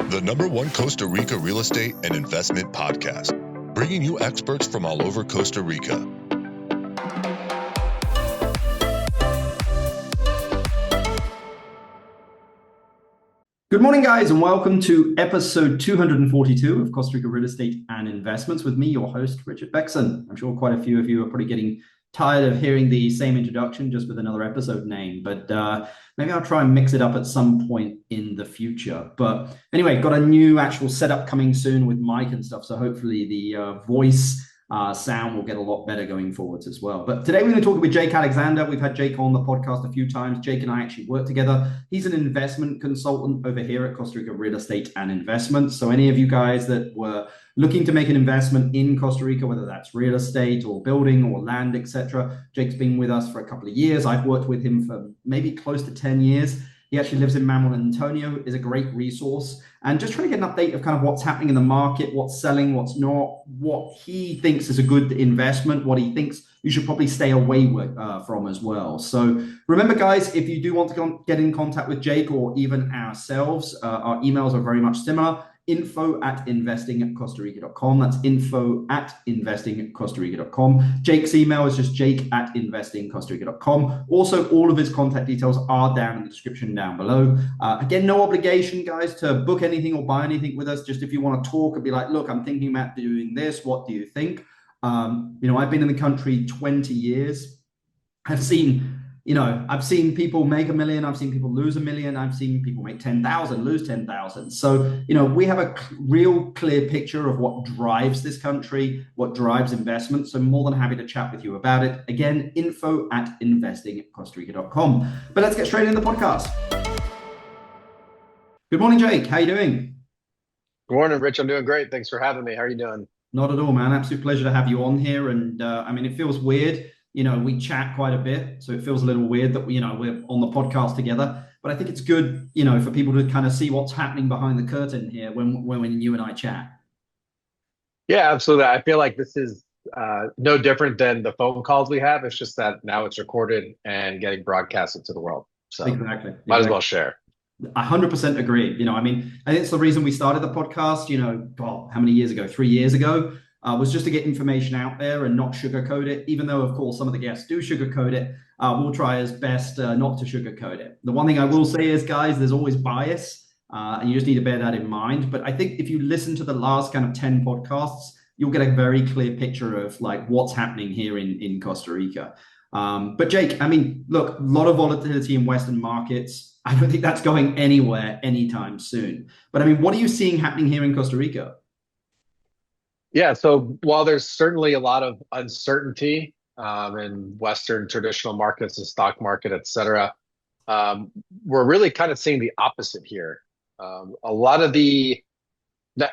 the number one Costa Rica real estate and investment podcast, bringing you experts from all over Costa Rica. Good morning, guys, and welcome to episode 242 of Costa Rica Real Estate and Investments with me, your host, Richard Beckson. I'm sure quite a few of you are probably getting tired of hearing the same introduction just with another episode name, but maybe I'll try and mix it up at some point in the future. But anyway, got a new actual setup coming soon with mic and stuff, so hopefully the voice sound will get a lot better going forwards as well. But today we're going to talk with Jake Alexander. We've had Jake on the podcast a few times. Jake and I actually work together. He's an investment consultant over here at Costa Rica Real Estate and Investments. So any of you guys that were looking to make an investment in Costa Rica, whether that's real estate or building or land, etc., Jake's been with us for a couple of years. I've worked with him for maybe close to 10 years. He actually lives in Manuel Antonio, is a great resource. And just trying to get an update of kind of what's happening in the market, what's selling, what's not, what he thinks is a good investment, what he thinks you should probably stay away from as well. So remember, guys, if you do want to get in contact with Jake or even ourselves, our emails are very much similar. info@investingcostarrica.com. That's info@investingcostarrica.com. Jake's email is just jake@investingcostarrica.com. Also, all of his contact details are down in the description down below. Again, no obligation, guys, to book anything or buy anything with us. Just if you want to talk and be like, look, I'm thinking about doing this. What do you think? I've been in the country 20 years. I've seen people make $1 million. I've seen people lose $1 million. I've seen people make 10,000, lose 10,000. So, we have a real clear picture of what drives this country, what drives investment. So more than happy to chat with you about it. Again, info@investingcostarrica.com. But let's get straight into the podcast. Good morning, Jake. How you doing? Good morning, Rich. I'm doing great. Thanks for having me. How are you doing? Not at all, man. Absolute pleasure to have you on here. And it feels weird. We chat quite a bit, so it feels a little weird that we're on the podcast together. But I think it's good, for people to kind of see what's happening behind the curtain here when you and I chat. Yeah, absolutely. I feel like this is no different than the phone calls we have. It's just that now it's recorded and getting broadcasted to the world. So exactly. Might as well share. 100% agree. I think it's the reason we started the podcast, how many years ago? 3 years ago. Was just to get information out there and not sugarcoat it, even though, of course, some of the guests do sugarcoat it. We'll try as best not to sugarcoat it. The one thing I will say is, guys, there's always bias, and you just need to bear that in mind. But I think if you listen to the last kind of 10 podcasts, you'll get a very clear picture of what's happening here in Costa Rica. But Jake, look, a lot of volatility in Western markets. I don't think that's going anywhere anytime soon. But what are you seeing happening here in Costa Rica? Yeah, so while there's certainly a lot of uncertainty in Western traditional markets, the stock market, et cetera, we're really kind of seeing the opposite here. A lot of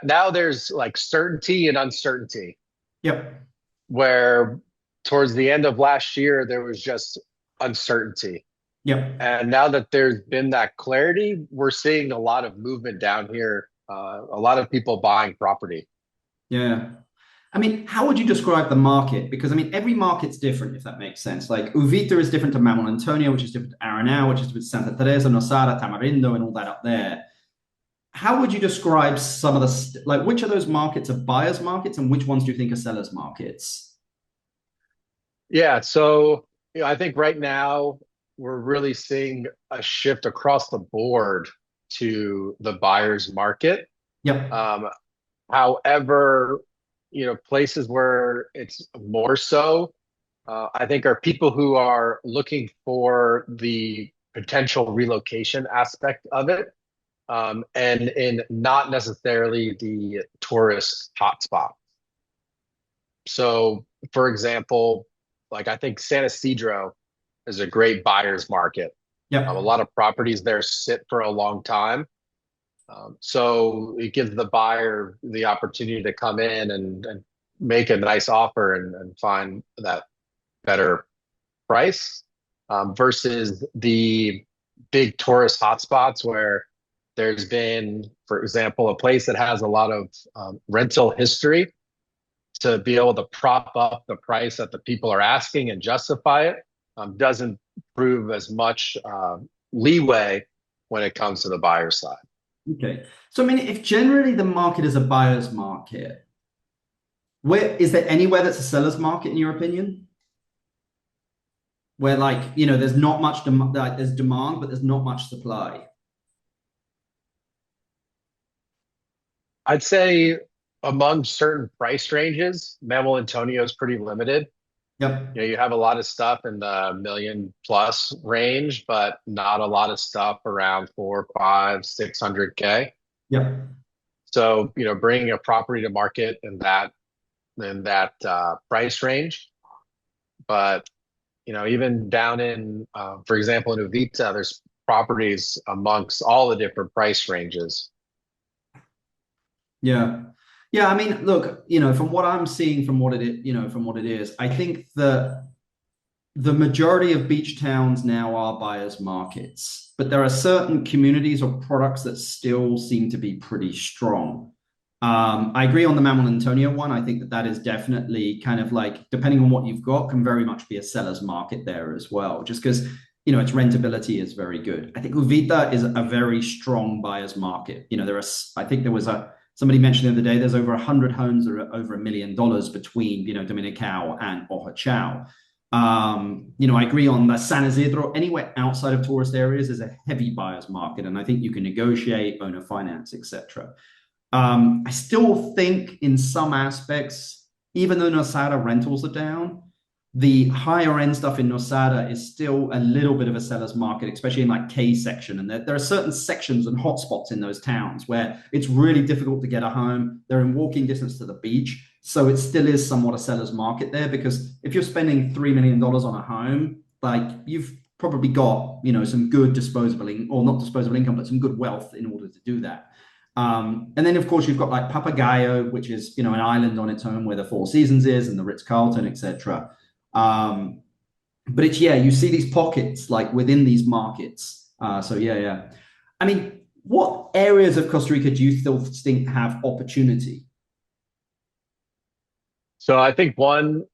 now there's certainty and uncertainty. Yep. Where towards the end of last year, there was just uncertainty. Yep. And now that there's been that clarity, we're seeing a lot of movement down here, a lot of people buying property. Yeah. How would you describe the market? Because, every market's different, if that makes sense. Uvita is different to Manuel Antonio, which is different to Arenal, which is different to Santa Teresa, Nosara, Tamarindo, and all that up there. How would you describe some of which of those markets are buyers markets and which ones do you think are sellers markets? Yeah, so I think right now we're really seeing a shift across the board to the buyer's market. Yep. However, places where it's more so, I think are people who are looking for the potential relocation aspect of it, and in not necessarily the tourist hotspot. So, for example, I think San Isidro is a great buyer's market. Yeah. A lot of properties there sit for a long time. So it gives the buyer the opportunity to come in and make a nice offer and find that better price, versus the big tourist hotspots where there's been, for example, a place that has a lot of rental history. To be able to prop up the price that the people are asking and justify it doesn't prove as much leeway when it comes to the buyer side. Okay. So I mean, if generally the market is a buyer's market, where is there anywhere that's a seller's market in your opinion? Where like, there's not much demand, like there's demand, but there's not much supply. I'd say among certain price ranges, Memo Antonio is pretty limited. Yep. You have a lot of stuff in the million plus range, but not a lot of stuff around four, five, 600K. Yep. So, bringing a property to market in that price range. But, even down in, for example, in Uvita, there's properties amongst all the different price ranges. Yeah. Yeah, I mean, look, from what I'm seeing from what it is, from what it is, I think that the majority of beach towns now are buyers markets, but there are certain communities or products that still seem to be pretty strong. I agree on the Manuel Antonio one. I think that that is definitely kind of like, depending on what you've got, can very much be a seller's market there as well, just because, its rentability is very good. I think Uvita is a very strong buyer's market. I think there was somebody mentioned the other day, there's over 100 homes that are over $1 million between, Dominicao and Ojochao. I agree on the San Isidro. Anywhere outside of tourist areas is a heavy buyer's market, and I think you can negotiate, owner finance, etc. I still think in some aspects, even though Nosada rentals are down, the higher end stuff in Nosada is still a little bit of a seller's market, especially in like K section. And there are certain sections and hotspots in those towns where it's really difficult to get a home. They're in walking distance to the beach. So it still is somewhat a seller's market there, because if you're spending $3 million on a home, like you've probably got, some good disposable or not disposable income, but some good wealth in order to do that. And then, of course, you've got like Papagayo, which is, an island on its own where the Four Seasons is and the Ritz-Carlton, etc. Um, but it's, yeah, you see these pockets like within these markets. So yeah, yeah. I mean, what areas of Costa Rica do you still think have opportunity? So I think one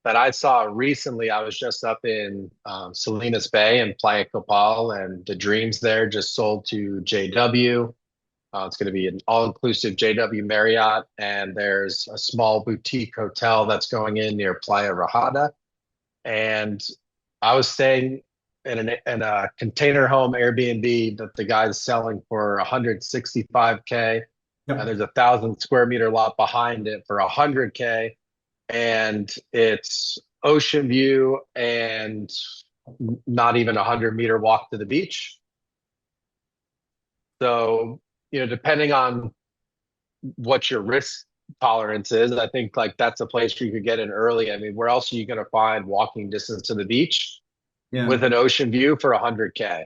that I saw recently, I was just up in Salinas Bay and Playa Copal, and the Dreams there just sold to JW. It's going to be an all-inclusive JW Marriott, and there's a small boutique hotel that's going in near Playa Rajada. And I was staying in a container home Airbnb that the guy's selling for 165K. And Yep. there's 1,000 square meter lot behind it for 100K, and it's ocean view and not even 100-meter walk to the beach. So, depending on what your risk tolerance is, I think like that's a place where you could get in early. I mean, where else are you going to find walking distance to the beach Yeah. with an ocean view for 100K?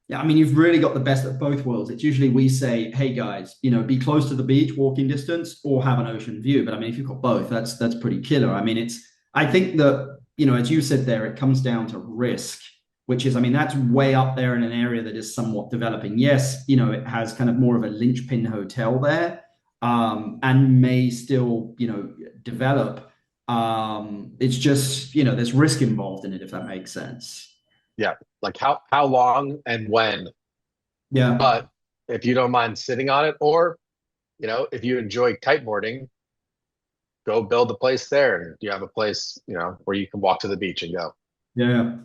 Yeah, I mean, you've really got the best of both worlds. It's usually we say, hey guys, be close to the beach, walking distance, or have an ocean view. But I mean, if you've got both, that's pretty killer. I mean, I think that, as you said there, it comes down to risk, which is, I mean, that's way up there in an area that is somewhat developing. Yes, it has kind of more of a linchpin hotel there, and may still, develop. It's just, there's risk involved in it, if that makes sense. Yeah, like how long and when. Yeah. But if you don't mind sitting on it, or if you enjoy kiteboarding, go build a place there, and you have a place where you can walk to the beach and go. Yeah.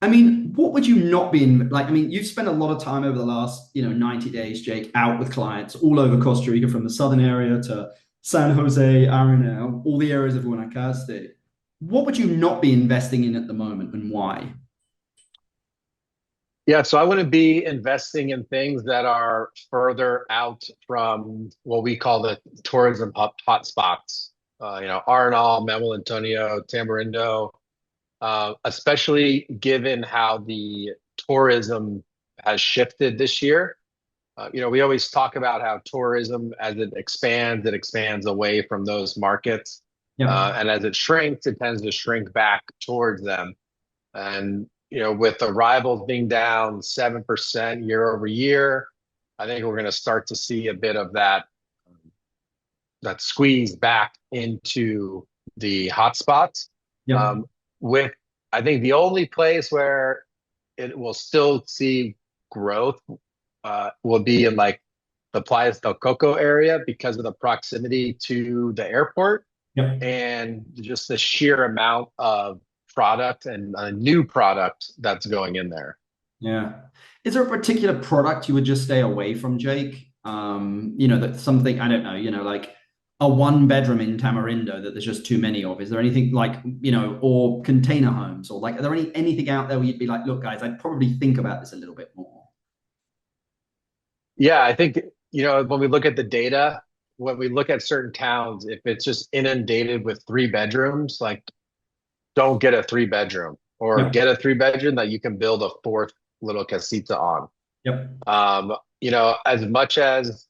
I mean, what would you not be in? Like, I mean, you've spent a lot of time over the last, 90 days, Jake, out with clients all over Costa Rica, from the southern area to San Jose, Arenal, all the areas of Guanacaste. What would you not be investing in at the moment, and why? Yeah, so I wouldn't be investing in things that are further out from what we call the tourism hotspots. Arenal, Manuel Antonio, Tamarindo, especially given how the tourism has shifted this year. We always talk about how tourism, as it expands away from those markets. Yeah. And as it shrinks, it tends to shrink back towards them. And, with arrivals being down 7% year over year, I think we're going to start to see a bit of that squeeze back into the hotspots. Yeah. With, I think, the only place where it will still see growth will be in like the Playas del Coco area because of the proximity to the airport Yep. and just the sheer amount of product and a new product that's going in there. Yeah. Is there a particular product you would just stay away from, Jake? That's something, I don't know, like a one bedroom in Tamarindo that there's just too many of. Is there anything like, or container homes or like, are there anything out there where you'd be like, look, guys, I'd probably think about this a little bit more? Yeah, I think, when we look at the data, when we look at certain towns, if it's just inundated with three bedrooms, like don't get a three bedroom or Yep. get a three bedroom that you can build a fourth little casita on. Yep. As much as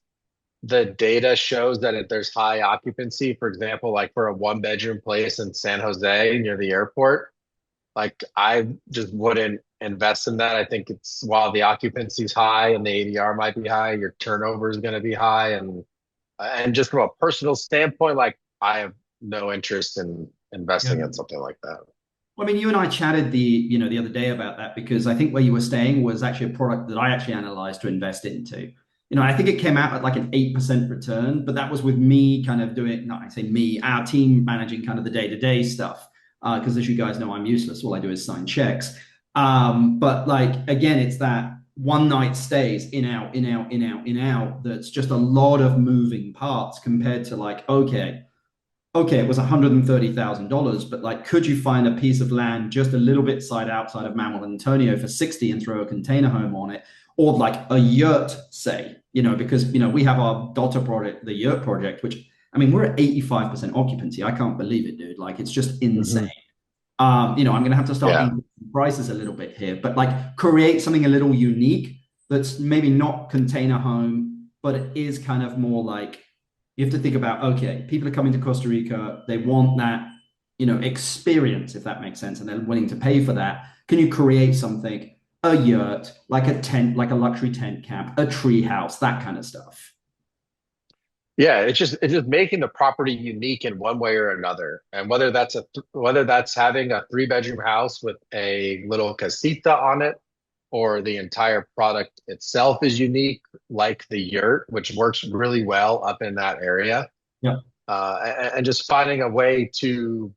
the data shows that if there's high occupancy, for example, like for a one bedroom place in San Jose near the airport, like I just wouldn't invest in that. I think it's while the occupancy is high and the ADR might be high, your turnover is going to be high, and just from a personal standpoint, like I have no interest in investing Yeah. in something like that. Well, I mean, you and I chatted the other day about that because I think where you were staying was actually a product that I actually analyzed to invest into. I think it came out at like an 8% return, but that was with me kind of doing, not I say me, our team managing kind of the day-to-day stuff. Because as you guys know, I'm useless. All I do is sign checks. But like again, it's that one night stays in out, in out, in out, in out. That's just a lot of moving parts compared to like, okay, it was $130,000, but like, could you find a piece of land just a little bit outside of Manuel Antonio for 60 and throw a container home on it? Or like a yurt, say, because, we have our daughter project, the yurt project, which, I mean, we're at 85% occupancy. I can't believe it, dude. Like, it's just insane. Mhm. I'm going to have to start Yeah. increasing prices a little bit here, but like create something a little unique that's maybe not container home, but it is kind of more like you have to think about, okay, people are coming to Costa Rica, they want that, experience, if that makes sense, and they're willing to pay for that. Can you create something, a yurt, like a tent, like a luxury tent camp, a tree house, that kind of stuff? Yeah, it's just making the property unique in one way or another. And whether that's having a three bedroom house with a little casita on it or the entire product itself is unique, like the yurt, which works really well up in that area. Yeah. And just finding a way to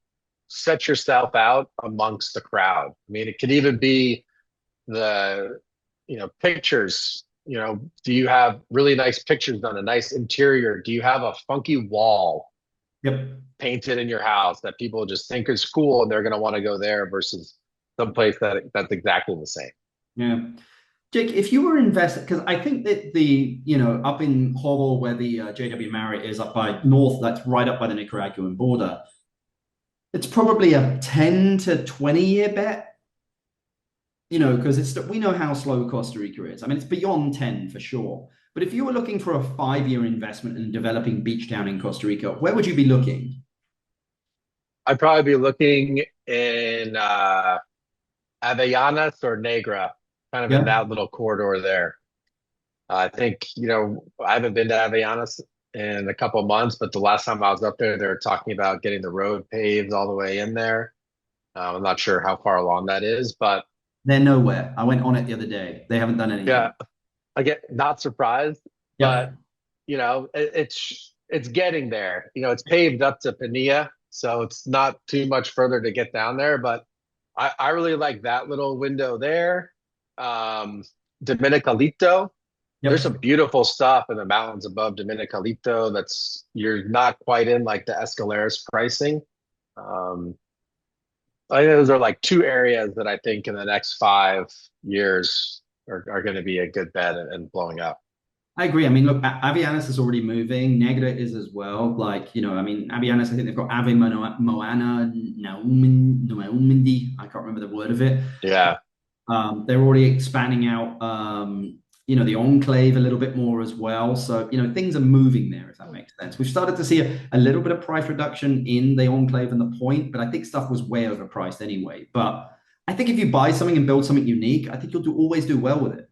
set yourself out amongst the crowd. I mean, it could even be the pictures. Do you have really nice pictures done, a nice interior? Do you have a funky wall Yep. painted in your house that people just think is cool and they're going to want to go there versus someplace that's exactly the same? Yeah. Jake, if you were invested, because I think that up in Hobble where the JW Marriott is up by north, that's right up by the Nicaraguan border, it's probably a 10 to 20 year bet, because we know how slow Costa Rica is. I mean, it's beyond 10 for sure. But if you were looking for a 5 year investment in developing beach town in Costa Rica, where would you be looking? I'd probably be looking in Avellanas or Negra, kind of in Yeah. that little corridor there. I think, I haven't been to Avellanas in a couple of months, but the last time I was up there, they were talking about getting the road paved all the way in there. I'm not sure how far along that is, but They're nowhere. I went on it the other day. They haven't done yeah, anything. I get not surprised, but Yep. it's getting there. It's paved up to Pania, so it's not too much further to get down there. But I really like that little window there. Dominicalito, there's Yep. some beautiful stuff in the mountains above Dominicalito that's you're not quite in like the Escaleras pricing. Um, I think those are like two areas that I think in the next 5 years are going to be a good bet and blowing up. I agree. I mean, look, Avianis is already moving. Negra is as well. Like, I mean, Avianis, I think they've got Moana, Naumindi. I can't remember the word of it. Yeah. They're already expanding out, the enclave a little bit more as well. So, things are moving there, if that makes sense. We've started to see a little bit of price reduction in the enclave and the point, but I think stuff was way overpriced anyway. But I think if you buy something and build something unique, I think you'll always do well with it.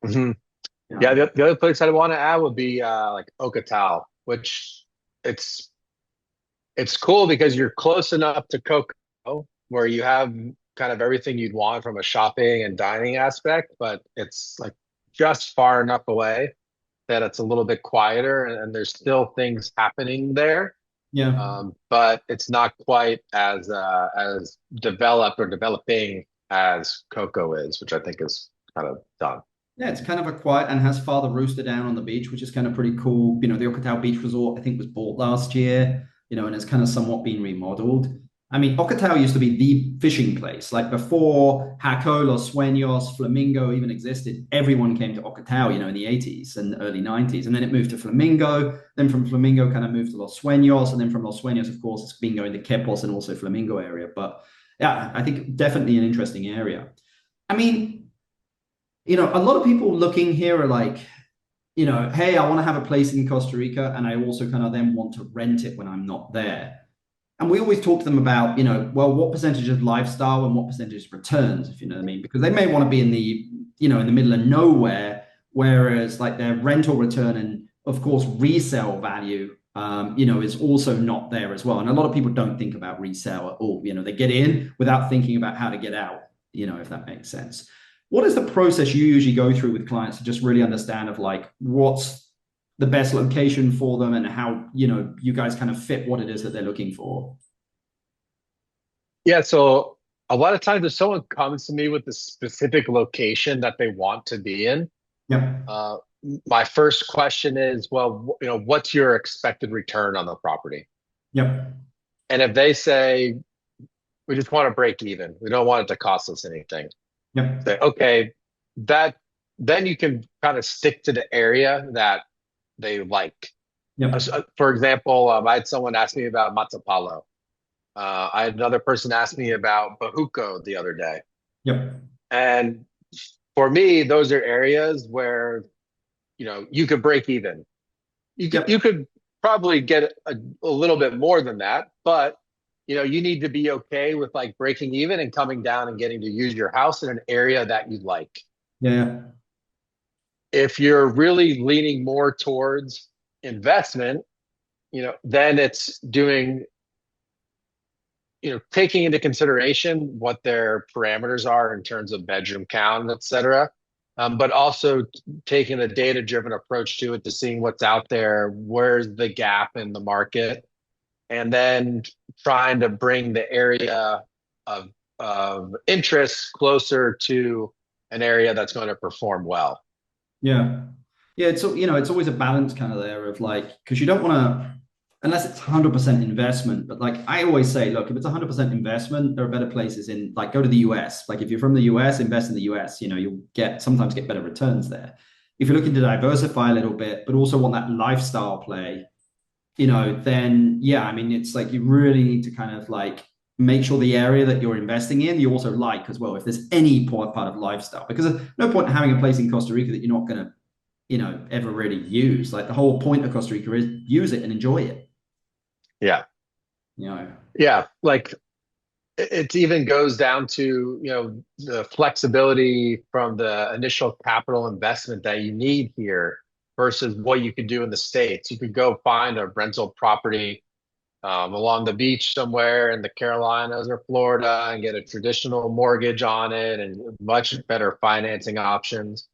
hmm Yeah. Yeah. The other place I'd want to add would be like Ocotal, which it's it's cool because you're close enough to Coco where you have kind of everything you'd want from a shopping and dining aspect, but it's like just far enough away that it's a little bit quieter, and there's still things happening there. Yeah. But it's not quite as developed or developing as Coco is, which I think is kind of done. Yeah, it's kind of a quiet and has Father Rooster down on the beach, which is kind of pretty cool. You know, the Okatao Beach Resort, I think, was bought last year, you know, and it's kind of somewhat been remodeled. I mean, Okatao used to be the fishing place. Like before Jaco, Los Sueños, Flamingo even existed, everyone came to Okatao, you know, in the 80s and early 90s. And then it moved to Flamingo. Then from Flamingo, kind of moved to Los Sueños. And then from Los Sueños, of course, it's been going to Quepos and also Flamingo area. But yeah, I think definitely an interesting area. I mean, you know, a lot of people looking here are like, you know, hey, I want to have a place in Costa Rica, and I also kind of then want to rent it when I'm not there. And we always talk to them about, you know, well, what percentage of lifestyle and what percentage of returns, if you know what I mean, because they may want to be in the, you know, in the middle of nowhere, whereas like their rental return and of course resale value, you know, is also not there as well. And a lot of people don't think about resale at all. You know, they get in without thinking about how to get out, you know, if that makes sense. What is the process you usually go through with clients to just really understand of like what's the best location for them and how, you know, you guys kind of fit what it is that they're looking for? Yeah, so a lot of times if someone comes to me with a specific location that they want to be in, Yeah. uh, my first question is, well, you know, what's your expected return on the property? Yep. And if they say, we just want to break even, we don't want it to cost us anything, Yep. say, okay, that then you can kind of stick to the area that they like. Yep. For example, I had someone ask me about Matsapalo. I had another person ask me about Bahuco the other day. Yep. And for me, those are areas where, you know, you could break even. You Yep. could probably get a little bit more than that, but you know, you need to be okay with like breaking even and coming down and getting to use your house in an area that you like. Yeah. If you're really leaning more towards investment, you know, then it's doing, you know, taking into consideration what their parameters are in terms of bedroom count, et cetera. But also taking a data-driven approach to it, to seeing what's out there, where's the gap in the market, and then trying to bring the area of interest closer to an area that's going to perform well. Yeah. Yeah. It's, you know, it's always a balance kind of there of like, because you don't want to, unless it's 100% investment. But like I always say, look, if it's 100% investment, there are better places in, like, go to the US. Like if you're from the US, invest in the US, you know, you'll sometimes get better returns there. If you're looking to diversify a little bit, but also want that lifestyle play, you know, then yeah, I mean, it's like you really need to kind of like make sure the area that you're investing in, you also like as well, if there's any part of lifestyle, because there's no point in having a place in Costa Rica that you're not going to, you know, ever really use. Like the whole point of Costa Rica is use it and enjoy it. Yeah. You know. Yeah. Like it even goes down to, you know, the flexibility from the initial capital investment that you need here versus what you could do in the States. You could go find a rental property along the beach somewhere in the Carolinas or Florida and get a traditional mortgage on it and much better financing options.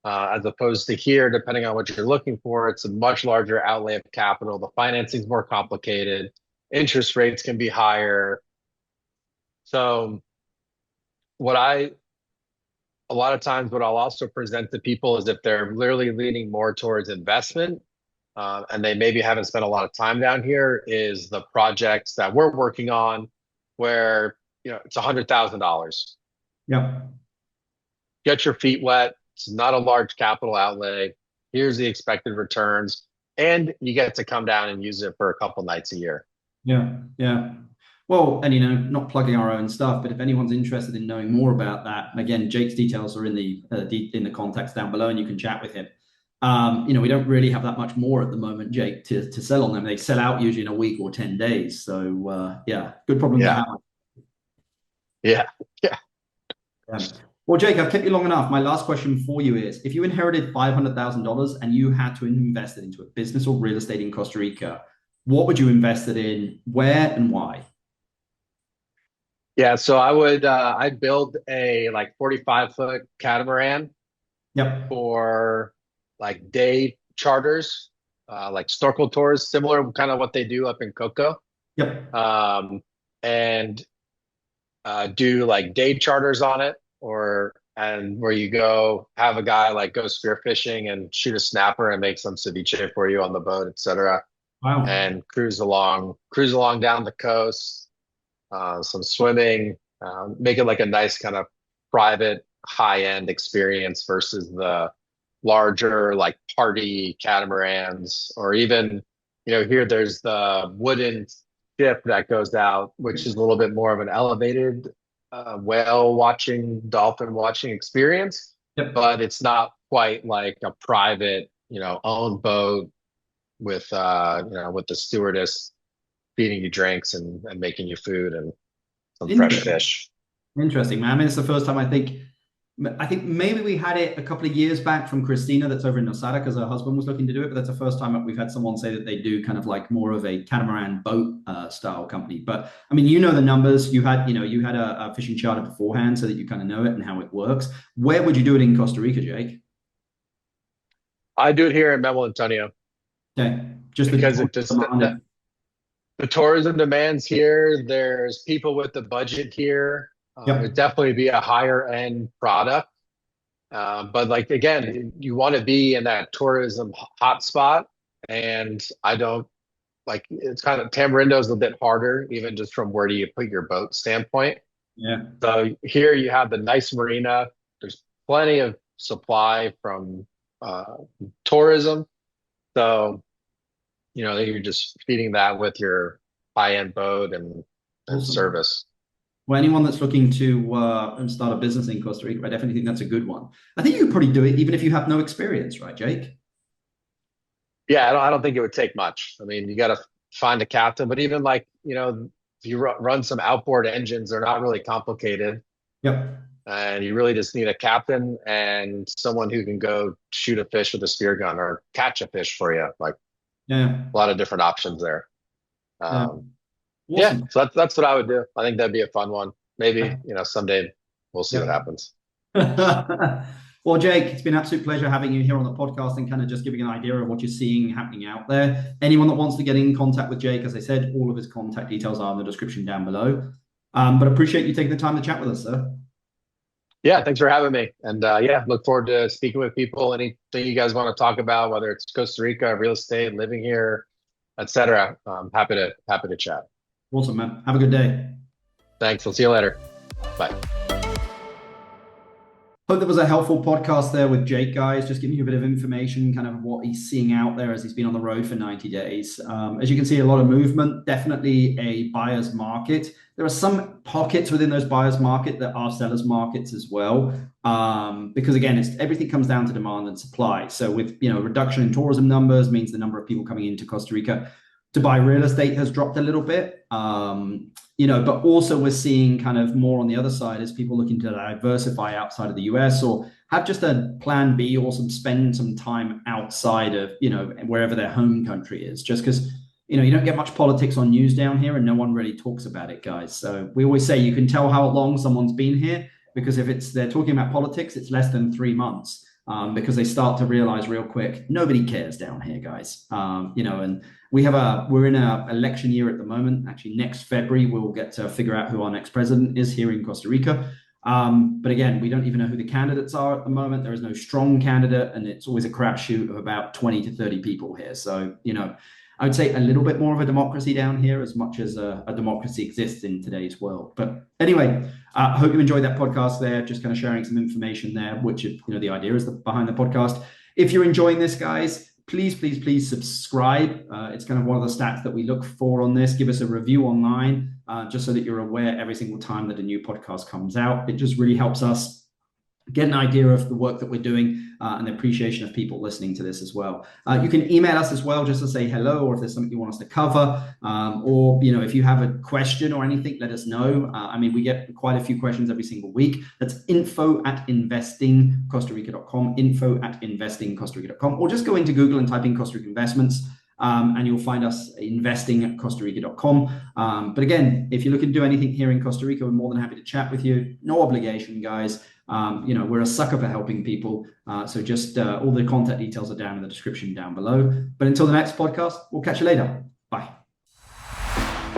As opposed to here, depending on what you're looking for, it's a much larger outlay of capital. The financing is more complicated. Interest rates can be higher. So what I a lot of times what I'll also present to people is if they're literally leaning more towards investment, and they maybe haven't spent a lot of time down here, is the projects that we're working on where, you know, it's $100,000. Yeah. Get your feet wet. It's not a large capital outlay. Here's the expected returns, and you get to come down and use it for a couple nights a year. Yeah. Yeah. Well, and you know, not plugging our own stuff, but if anyone's interested in knowing more about that, again, Jake's details are in the contacts down below, and you can chat with him. You know, we don't really have that much more at the moment, Jake, to sell on them. They sell out usually in a week or 10 days. So yeah, good problem to Yeah. have. Yeah. Yeah. Yeah. Well, Jake, I've kept you long enough. My last question for you is, if you inherited $500,000 and you had to invest it into a business or real estate in Costa Rica, what would you invest it in, where and why? Yeah, so I'd build a like 45-foot catamaran Yep. for like day charters, like snorkel tours, similar kind of what they do up in Coco. Yep. Um, and do like day charters on it, or and where you go have a guy like go spearfishing and shoot a snapper and make some ceviche for you on the boat, etc. Wow. And cruise along down the coast, some swimming, make it like a nice kind of private high end experience versus the larger like party catamarans, or even here there's the wooden ship that goes out, which is a little bit more of an elevated whale watching, dolphin watching experience, Yep. but it's not quite like a private, owned boat with the stewardess feeding you drinks and making you food and some fresh Interesting. fish. Interesting, man. I mean, it's the first time I think maybe we had it a couple of years back from Christina that's over in Nosada because her husband was looking to do it, but that's the first time that we've had someone say that they do kind of like more of a catamaran boat style company. But I mean, the numbers. You had a fishing charter beforehand so that you kind of know it and how it works. Where would you do it in Costa Rica, Jake? I do it here in Memo Antonio Okay. Just the because tourism it just behind it. the tourism demands here. There's people with the budget here. It'd Yep. definitely be a higher end product. But like again, you want to be in that tourism hotspot, and I don't like it's kind of Tamarindo's a bit harder, even just from where do you put your boat standpoint. Yeah. So here you have the nice marina. There's plenty of supply from uh, tourism. So, you're just feeding that with your high-end boat and Awesome. service. Well, anyone that's looking to start a business in Costa Rica, I definitely think that's a good one. I think you could probably do it even if you have no experience, right, Jake? Yeah, I don't think it would take much. I mean, you got to find a captain, but even like, if you run some outboard engines, they're not really complicated. Yep. And you really just need a captain and someone who can go shoot a fish with a spear gun or catch a fish for you. Like Yeah. a lot of different options there. Yeah. Um, yeah, Awesome. so that's what I would do. I think that'd be a fun one. Maybe, someday we'll see what Yep. happens. Well, Jake, it's been an absolute pleasure having you here on the podcast and kind of just giving an idea of what you're seeing happening out there. Anyone that wants to get in contact with Jake, as I said, all of his contact details are in the description down below. But appreciate you taking the time to chat with us, sir. Yeah, thanks for having me. And yeah, look forward to speaking with people. Anything you guys want to talk about, whether it's Costa Rica, real estate, living here, etc. Happy to chat. Awesome, man. Have a good day. Thanks. We'll see you later. Bye. Hope that was a helpful podcast there with Jake, guys. Just giving you a bit of information, kind of what he's seeing out there as he's been on the road for 90 days. As you can see, a lot of movement, definitely a buyer's market. There are some pockets within those buyer's market that are sellers markets as well. Because again, everything comes down to demand and supply. So with reduction in tourism numbers means the number of people coming into Costa Rica to buy real estate has dropped a little bit. But also we're seeing kind of more on the other side as people looking to diversify outside of the US or have just a plan B or spend some time outside of, wherever their home country is, just because, you don't get much politics on news down here and no one really talks about it, guys. So we always say you can tell how long someone's been here because if they're talking about politics, it's less than 3 months. Because they start to realize real quick, nobody cares down here, guys. And we're in an election year at the moment. Actually, next February, we'll get to figure out who our next president is here in Costa Rica. But again, we don't even know who the candidates are at the moment. There is no strong candidate, and it's always a crapshoot of about 20 to 30 people here. So, I would say a little bit more of a democracy down here as much as a democracy exists in today's world. But anyway, I hope you enjoyed that podcast there, just kind of sharing some information there, which, the idea is behind the podcast. If you're enjoying this, guys, please subscribe. It's kind of one of the stats that we look for on this. Give us a review online, just so that you're aware every single time that a new podcast comes out. It just really helps us get an idea of the work that we're doing and the appreciation of people listening to this as well. You can email us as well just to say hello, or if there's something you want us to cover, or if you have a question or anything, let us know. We get quite a few questions every single week. That's info@investingcostarica.com, info@investingcostarica.com, or just go into Google and type in Costa Rica investments. and you'll find us investing at CostaRica.com. But again, if you're looking to do anything here in Costa Rica, we're more than happy to chat with you. No obligation, guys. We're a sucker for helping people. So just all the contact details are down in the description down below. But until the next podcast, we'll catch you later. Bye.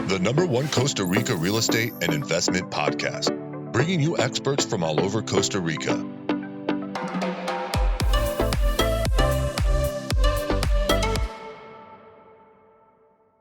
The #1 Costa Rica real estate and investment podcast, bringing you experts from all over Costa Rica.